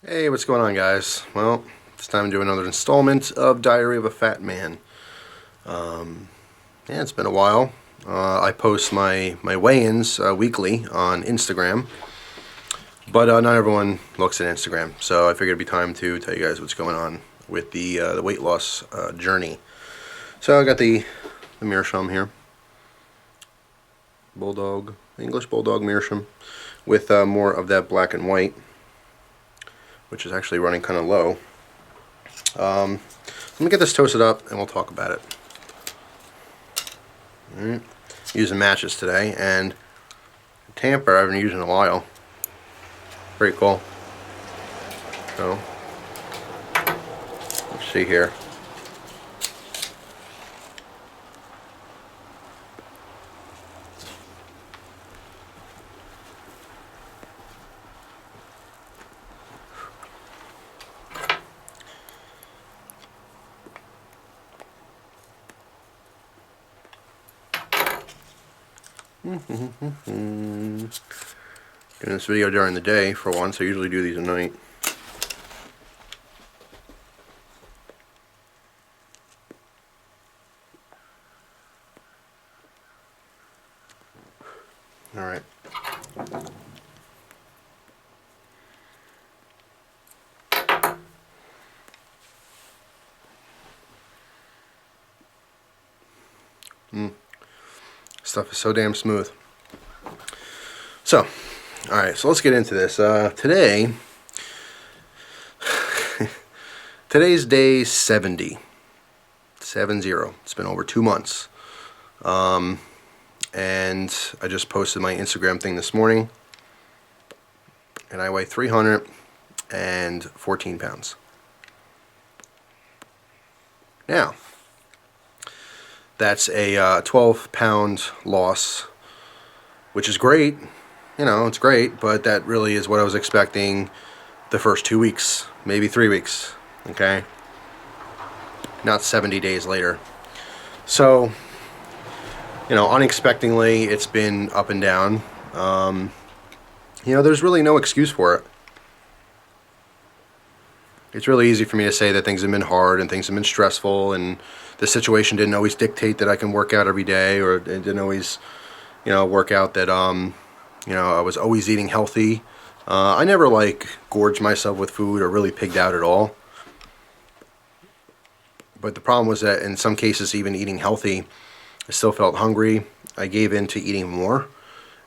Hey, what's going on, guys? Well, it's time to do another installment of Diary of a Fat Man. Yeah, it's been a while. I post my weigh-ins weekly on Instagram, but not everyone looks at Instagram, so I figured it'd be time to tell you guys what's going on with the weight loss journey. So I got the Meerschaum here, Bulldog, English Bulldog Meerschaum, with more of that black and white, which is actually running kind of low. Let me get this toasted up and we'll talk about it. Right. Using matches today, and tamper I haven't used in a while. Pretty cool. So, let's see here. Doing this video during the day for once. I usually do these at night. Alright. Stuff is so damn smooth. So, alright, so let's get into this. Today's day 70. 7-0. It's been over 2 months. And I just posted my Instagram thing this morning. And I weigh 314 pounds. Now, that's a 12-pound loss, which is great. You know, it's great, but that really is what I was expecting the first 2 weeks, maybe 3 weeks, okay? Not 70 days later. So, you know, unexpectedly, it's been up and down. You know, there's really no excuse for it. It's really easy for me to say that things have been hard and things have been stressful, and the situation didn't always dictate that I can work out every day, or it didn't always, you know, work out that, you know, I was always eating healthy. I never, like, gorged myself with food or really pigged out at all. But the problem was that in some cases, even eating healthy, I still felt hungry. I gave in to eating more.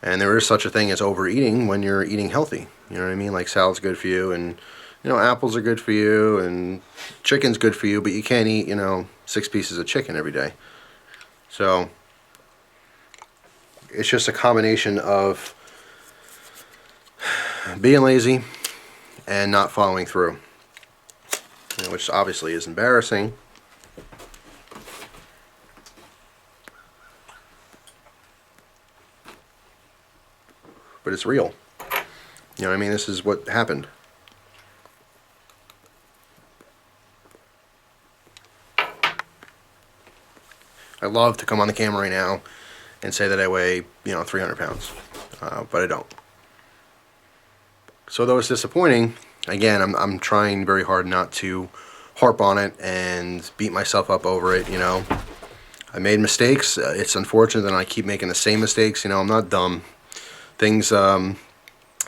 And there is such a thing as overeating when you're eating healthy. You know what I mean? Like, salad's good for you, and, you know, apples are good for you, and chicken's good for you, but you can't eat, you know, 6 pieces of chicken every day. So, it's just a combination of being lazy and not following through, you know, which obviously is embarrassing. But it's real. You know what I mean? This is what happened. I love to come on the camera right now and say that I weigh, you know, 300 pounds, but I don't. So though it's disappointing, again, I'm trying very hard not to harp on it and beat myself up over it, you know. I made mistakes. It's unfortunate that I keep making the same mistakes. You know, I'm not dumb. Things that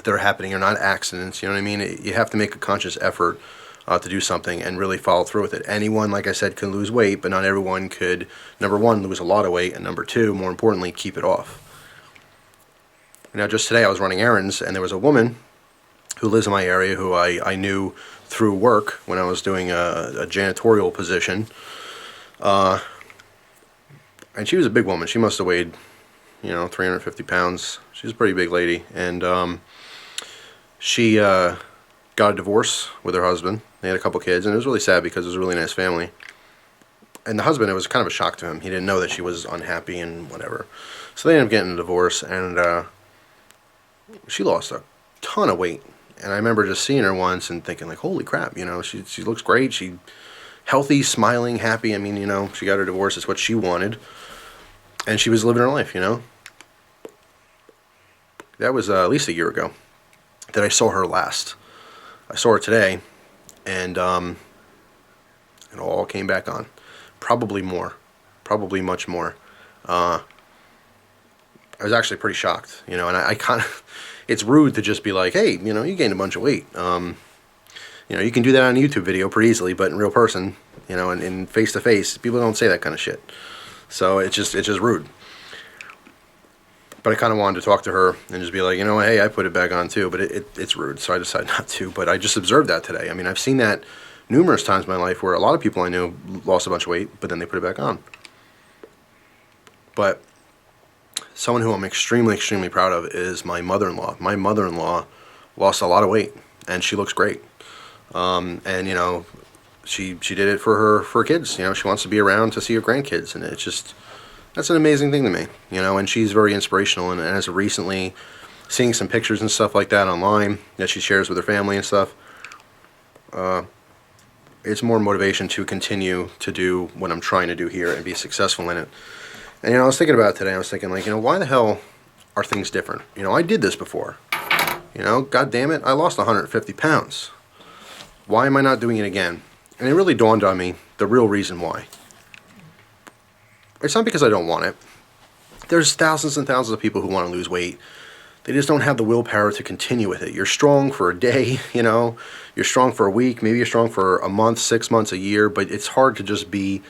are happening are not accidents, you know what I mean? You have to make a conscious effort to do something and really follow through with it. Anyone, like I said, can lose weight, but not everyone could, number one, lose a lot of weight, and number two, more importantly, keep it off. Now, just today I was running errands, and there was a woman who lives in my area who I knew through work when I was doing a janitorial position. And she was a big woman. She must have weighed, you know, 350 pounds. She's a pretty big lady. And she got a divorce with her husband. They had a couple kids, and it was really sad because it was a really nice family. And the husband, it was kind of a shock to him. He didn't know that she was unhappy and whatever. So they ended up getting a divorce, and she lost a ton of weight. And I remember just seeing her once and thinking, like, holy crap, you know, she looks great. She healthy, smiling, happy. I mean, you know, she got her divorce. It's what she wanted. And she was living her life, you know. That was at least a year ago that I saw her last. I saw her today, and it all came back on. Probably more, probably much more. I was actually pretty shocked, and I kind of, it's rude to just be like, hey, you gained a bunch of weight. You can do that on a YouTube video pretty easily, but in real person, and in face to face, people don't say that kind of shit. So it's just rude. But I kind of wanted to talk to her and just be like, hey, I put it back on too, but it's rude, so I decided not to. But I just observed that today. I mean, I've seen that numerous times in my life where a lot of people I knew lost a bunch of weight, but then they put it back on. But someone who I'm extremely, extremely proud of is my mother-in-law. My mother-in-law lost a lot of weight, and she looks great. And she did it for her kids. She wants to be around to see her grandkids, and it's just, that's an amazing thing to me. And she's very inspirational. And as of recently, seeing some pictures and stuff like that online that she shares with her family and stuff, it's more motivation to continue to do what I'm trying to do here and be successful in it. And I was thinking about it today. I was thinking, like, why the hell are things different? I did this before. God damn it, I lost 150 pounds. Why am I not doing it again? And it really dawned on me the real reason why. It's not because I don't want it. There's thousands and thousands of people who want to lose weight. They just don't have the willpower to continue with it. You're strong for a day, you're strong for a week, maybe you're strong for a month, 6 months, a year, but it's hard to just be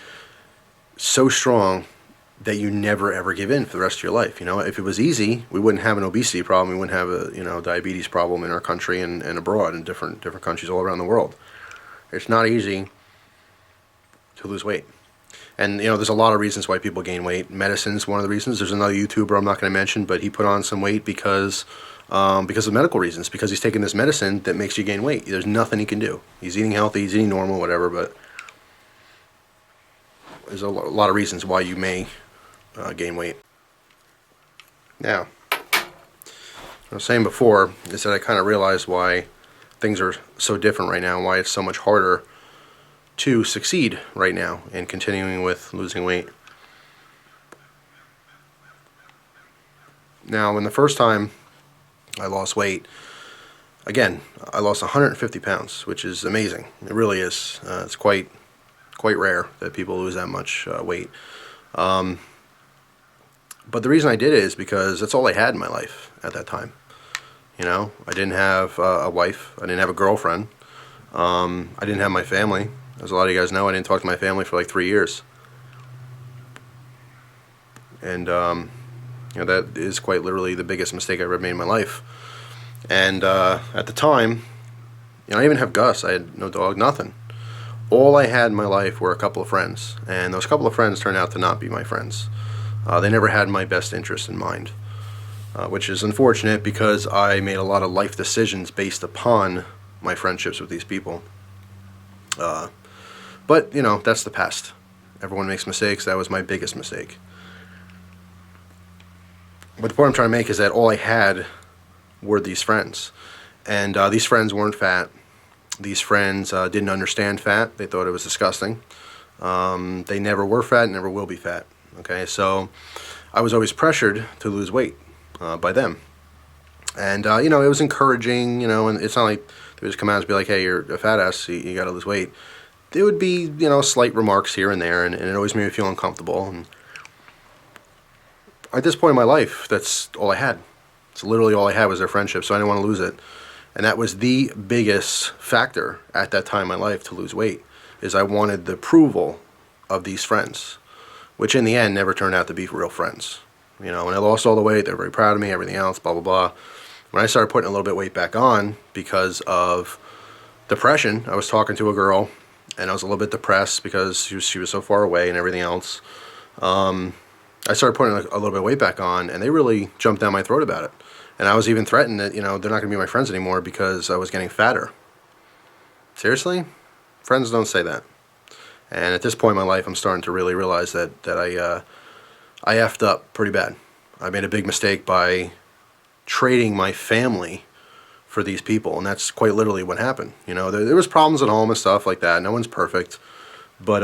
so strong that you never ever give in for the rest of your life. If it was easy, we wouldn't have an obesity problem, we wouldn't have a diabetes problem in our country and abroad in different countries all around the world. It's not easy to lose weight. And there's a lot of reasons why people gain weight. Medicine's one of the reasons. There's another YouTuber I'm not going to mention, but he put on some weight because of medical reasons, because he's taking this medicine that makes you gain weight. There's nothing he can do. He's eating healthy, he's eating normal, whatever, but there's a lot of reasons why you may gain weight. Now, what I was saying before is that I kind of realized why things are so different right now, why it's so much harder to succeed right now in continuing with losing weight. Now, when the first time I lost weight, again, I lost 150 pounds, which is amazing. It really is. It's quite rare that people lose that much weight. But the reason I did it is because that's all I had in my life at that time. I didn't have a wife. I didn't have a girlfriend. I didn't have my family. As a lot of you guys know, I didn't talk to my family for like 3 years. And, that is quite literally the biggest mistake I ever made in my life. And at the time, I didn't even have Gus. I had no dog, nothing. All I had in my life were a couple of friends. And those couple of friends turned out to not be my friends. They never had my best interest in mind. Which is unfortunate because I made a lot of life decisions based upon my friendships with these people. But, that's the past. Everyone makes mistakes. That was my biggest mistake. But the point I'm trying to make is that all I had were these friends. And these friends weren't fat. These friends didn't understand fat. They thought it was disgusting. They never were fat, never will be fat. Okay, so I was always pressured to lose weight by them. And, it was encouraging, and it's not like they would just come out and be like, hey, you're a fat ass, so you got to lose weight. There would be, slight remarks here and there, and it always made me feel uncomfortable. And at this point in my life, that's all I had. It's literally all I had was their friendship, so I didn't want to lose it. And that was the biggest factor at that time in my life to lose weight, is I wanted the approval of these friends, which in the end never turned out to be real friends. When I lost all the weight, they were very proud of me, everything else, blah, blah, blah. When I started putting a little bit of weight back on because of depression, I was talking to a girl, and I was a little bit depressed because she was so far away and everything else. I started putting a little bit of weight back on, and they really jumped down my throat about it. And I was even threatened that, they're not going to be my friends anymore because I was getting fatter. Seriously? Friends don't say that. And at this point in my life, I'm starting to really realize that I effed up pretty bad. I made a big mistake by trading my family for these people, and that's quite literally what happened. There was problems at home and stuff like that. No one's perfect. But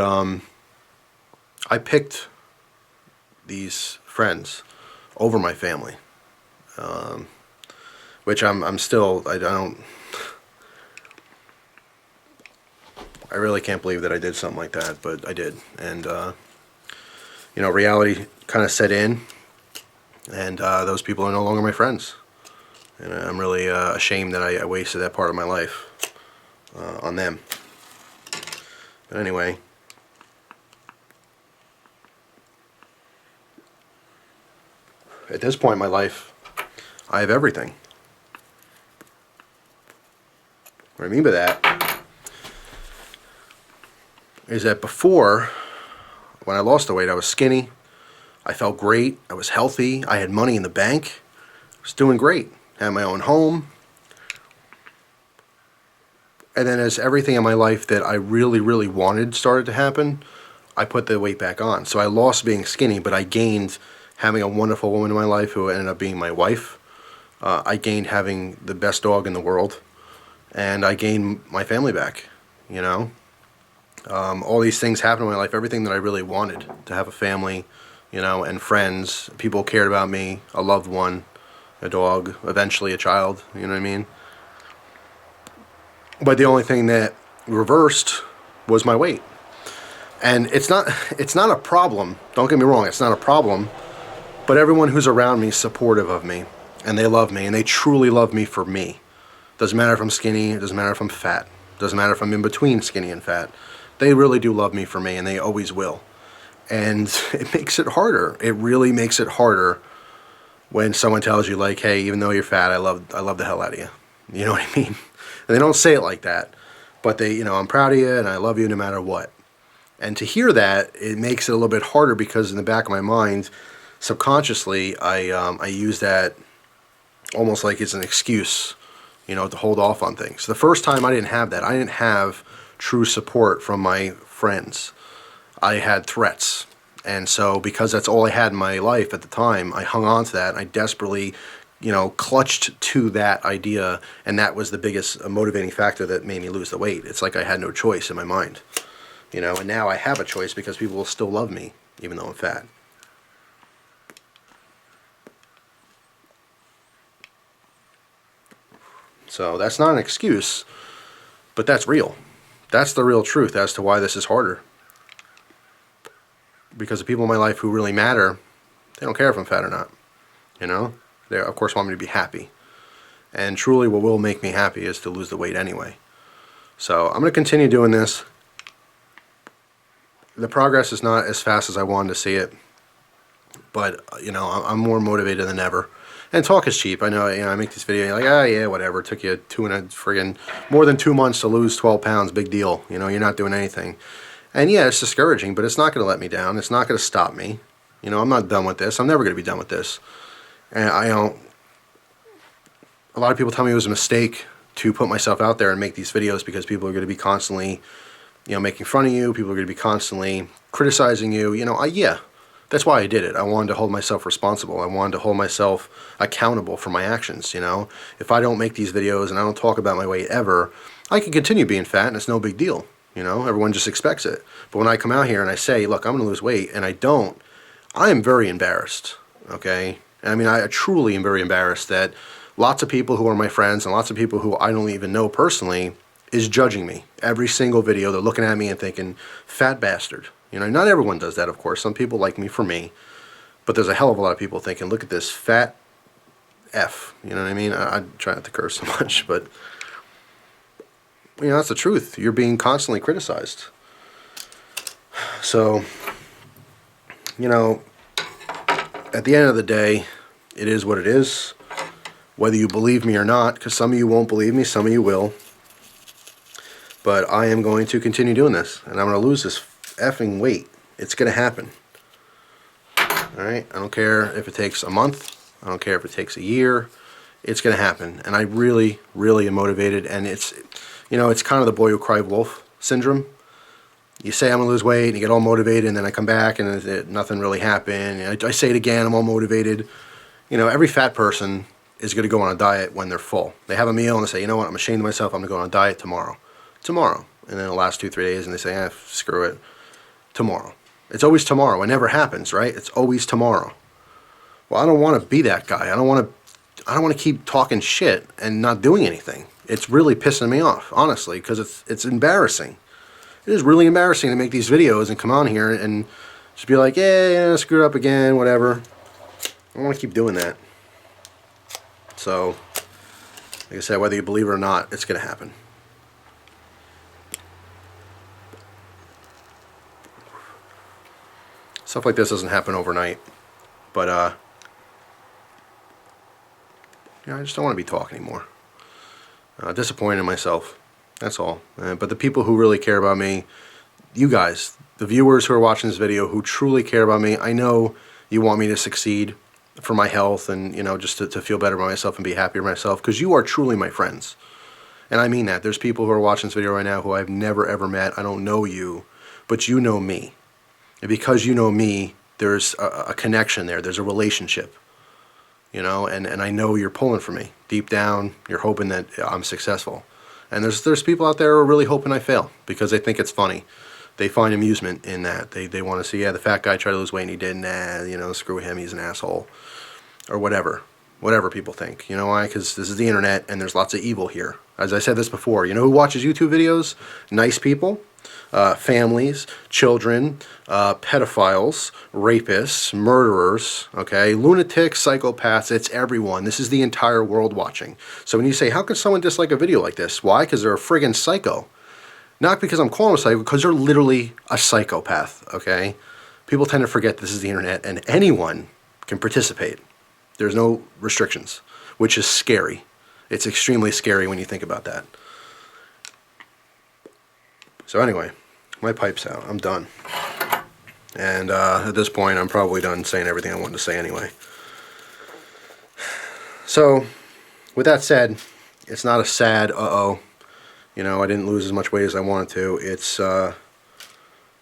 I picked these friends over my family, which I'm still, I really can't believe that I did something like that, but I did. And, reality kind of set in, and those people are no longer my friends. And I'm really ashamed that I wasted that part of my life on them. But anyway, at this point in my life, I have everything. What I mean by that is that before, when I lost the weight, I was skinny, I felt great, I was healthy, I had money in the bank, I was doing great, I had my own home. And then as everything in my life that I really, really wanted started to happen, I put the weight back on. So I lost being skinny, but I gained having a wonderful woman in my life who ended up being my wife. I gained having the best dog in the world. And I gained my family back, All these things happened in my life, everything that I really wanted, to have a family, and friends, people who cared about me, a loved one, a dog, eventually a child, you know what I mean? But the only thing that reversed was my weight. And it's not a problem, don't get me wrong, it's not a problem, but everyone who's around me is supportive of me, and they love me, and they truly love me for me. Doesn't matter if I'm skinny, it doesn't matter if I'm fat, doesn't matter if I'm in between skinny and fat. They really do love me for me, and they always will. And it makes it harder. It really makes it harder when someone tells you, like, hey, even though you're fat, I love the hell out of you. You know what I mean? And they don't say it like that, but they, I'm proud of you and I love you no matter what. And to hear that, it makes it a little bit harder, because in the back of my mind, subconsciously, I use that almost like it's an excuse, to hold off on things. The first time I didn't have that. I didn't have true support from my friends. I had threats. And so because that's all I had in my life at the time, I hung on to that. I desperately, clutched to that idea, and that was the biggest motivating factor that made me lose the weight. It's like I had no choice in my mind, and now I have a choice because people will still love me even though I'm fat. So that's not an excuse, but that's real. That's the real truth as to why this is harder. Because the people in my life who really matter, they don't care if I'm fat or not. They, of course, want me to be happy. And truly what will make me happy is to lose the weight anyway. So I'm going to continue doing this. The progress is not as fast as I wanted to see it. But, I'm more motivated than ever. And talk is cheap. I know, I make this video, you're like, yeah, whatever. It took you more than 2 months to lose 12 pounds. Big deal. You're not doing anything. And yeah, it's discouraging, but it's not going to let me down. It's not going to stop me. I'm not done with this. I'm never going to be done with this. And a lot of people tell me it was a mistake to put myself out there and make these videos, because people are going to be constantly, making fun of you. People are going to be constantly criticizing you. Yeah, that's why I did it. I wanted to hold myself responsible. I wanted to hold myself accountable for my actions, If I don't make these videos and I don't talk about my weight ever, I can continue being fat and it's no big deal. Everyone just expects it. But when I come out here and I say, look, I'm going to lose weight, and I don't, I am very embarrassed, okay? I mean, I truly am very embarrassed that lots of people who are my friends and lots of people who I don't even know personally is judging me. Every single video, they're looking at me and thinking, fat bastard. Not everyone does that, of course. Some people like me for me. But there's a hell of a lot of people thinking, look at this fat F. You know what I mean? I try not to curse so much, but that's the truth. You're being constantly criticized. So, at the end of the day, it is what it is. Whether you believe me or not, because some of you won't believe me, some of you will. But I am going to continue doing this, and I'm going to lose this effing weight. It's going to happen. Alright? I don't care if it takes a month. I don't care if it takes a year. It's going to happen. And I really, really am motivated, and it's kind of the boy who cried wolf syndrome. You say I'm going to lose weight, and you get all motivated, and then I come back, and nothing really happened. And I say it again, I'm all motivated. Every fat person is going to go on a diet when they're full. They have a meal, and they say, you know what, I'm ashamed of myself, I'm going to go on a diet tomorrow. And then it'll last 2-3 days, and they say, screw it, tomorrow. It's always tomorrow. It never happens, right? It's always tomorrow. Well, I don't want to be that guy. I don't want to keep talking shit and not doing anything. It's really pissing me off, honestly, because it's embarrassing. It is really embarrassing to make these videos and come on here and just be like, yeah, screwed up again, whatever. I don't want to keep doing that. So, like I said, whether you believe it or not, it's going to happen. Stuff like this doesn't happen overnight. But, I just don't want to be talking anymore. Disappointed in myself. That's all. But the people who really care about me, you guys, the viewers who are watching this video who truly care about me, I know you want me to succeed for my health and, just to feel better about myself and be happier myself, because you are truly my friends. And I mean that. There's people who are watching this video right now who I've never ever met. I don't know you, but you know me. And because you know me, there's a connection there. There's a relationship. And I know you're pulling for me. Deep down, you're hoping that I'm successful. And there's people out there who are really hoping I fail because they think it's funny. They find amusement in that. They want to see, the fat guy tried to lose weight and he didn't. Screw him, he's an asshole. Or whatever. Whatever people think. You know why? Because this is the internet and there's lots of evil here. As I said this before, you know who watches YouTube videos? Nice people. Families, children, pedophiles, rapists, murderers, okay, lunatics, psychopaths, it's everyone. This is the entire world watching. So when you say, how could someone dislike a video like this? Why? Because they're a friggin' psycho. Not because I'm calling them a psycho, because they're literally a psychopath, okay? People tend to forget this is the internet and anyone can participate. There's no restrictions, which is scary. It's extremely scary when you think about that. So anyway, my pipe's out. I'm done. And at this point, I'm probably done saying everything I wanted to say anyway. So, with that said, it's not a sad, I didn't lose as much weight as I wanted to. It's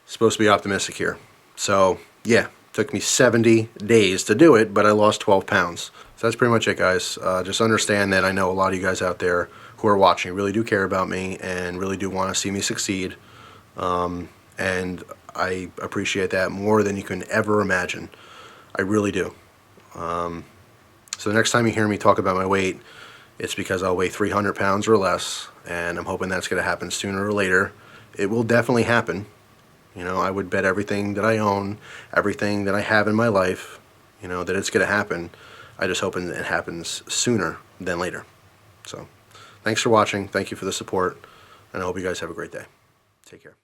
supposed to be optimistic here. So, yeah, it took me 70 days to do it, but I lost 12 pounds. So that's pretty much it, guys. Just understand that I know a lot of you guys out there who are watching really do care about me and really do want to see me succeed. And I appreciate that more than you can ever imagine. I really do. So the next time you hear me talk about my weight, it's because I'll weigh 300 pounds or less, and I'm hoping that's going to happen sooner or later. It will definitely happen. I would bet everything that I own, everything that I have in my life, that it's going to happen. I just hope it happens sooner than later. So, thanks for watching. Thank you for the support, and I hope you guys have a great day. Take care.